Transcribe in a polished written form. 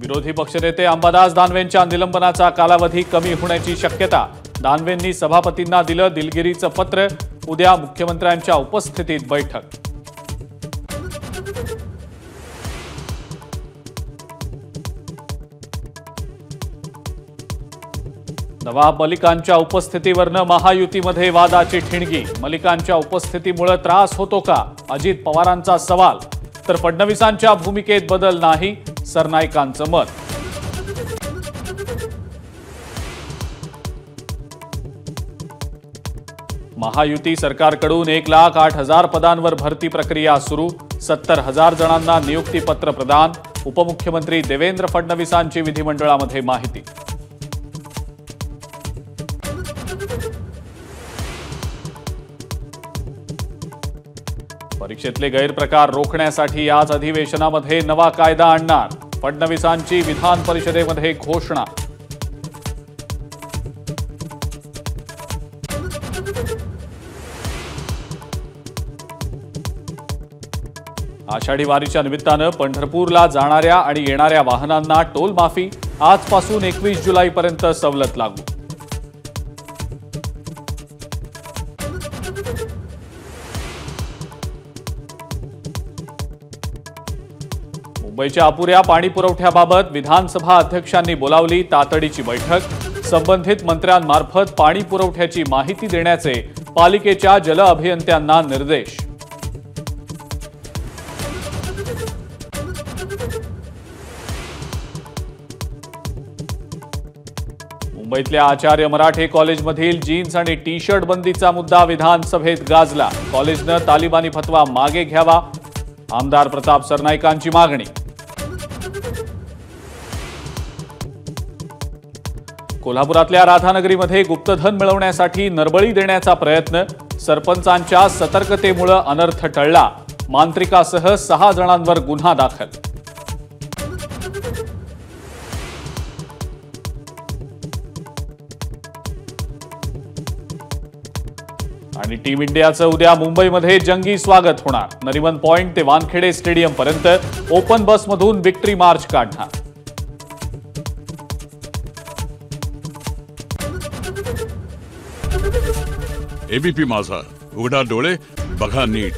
विरोधी पक्षनेते अंबादास दानवेंच्या निलंबनाचा कालावधी कमी होण्याची शक्यता। दानवेंनी सभापतींना दिलं दिलगिरीचं पत्र। उद्या मुख्यमंत्र्यांच्या उपस्थितीत बैठक। नवाब मलिकांच्या उपस्थितीवरनं महायुतीमध्ये वादाची ठिणगी। मलिकांच्या उपस्थितीमुळे त्रास होतो का, अजित पवारांचा सवाल। तर फडणवीसांच्या भूमिकेत बदल नाही, सरनाईकांचं मत। महायुती सरकारकडून 1,08,000 पदांवर भरती प्रक्रिया सुरू। 70,000 जणांना नियुक्तीपत्र प्रदान। उपमुख्यमंत्री देवेंद्र फडणवीसांची विधिमंडळामध्ये माहिती। परीक्षेतले गैरप्रकार रोखण्यासाठी आज अधिवेशनामध्ये नवा कायदा आणणार। फडणवीसांची विधान परिषदेमध्ये घोषणा। आषाढी वारीच्या निमित्तानं पंढरपूरला जाणाऱ्या आणि येणाऱ्या वाहनांना टोल माफी। आजपासून 21 जुलैपर्यंत सवलत लागू। मुंबईच्या अपुऱ्या पाणी पुरवठ्याबाबत विधानसभा अध्यक्षांनी बोलावली तातडीची बैठक। संबंधित मंत्र्यांमार्फत पाणी पुरवठ्याची माहिती देण्याचे पालिकेच्या जल अभियंत्यांना निर्देश। मुंबईतल्या आचार्य मराठे कॉलेजमधील जीन्स आणि टी शर्ट बंदीचा मुद्दा विधानसभेत गाजला। कॉलेजनं तालिबानी फतवा मागे घ्यावा, आमदार प्रताप सरनाईकांची मागणी। कोल्हापुरातल्या राधानगरीमध्ये गुप्तधन मिळवण्यासाठी नरबळी देण्याचा प्रयत्न। सरपंचांच्या सतर्कतेमुळे अनर्थ टळला। मांत्रिकासह 6 जणांवर गुन्हा दाखल। आणि टीम इंडियाचं उद्या मुंबईमध्ये जंगी स्वागत होणार। नरिमन पॉइंट ते वानखेडे स्टेडियम पर्यंत ओपन बसमधून विक्ट्री मार्च काढणार। एबीपी माझा, उघडा डोळे बघा नीट।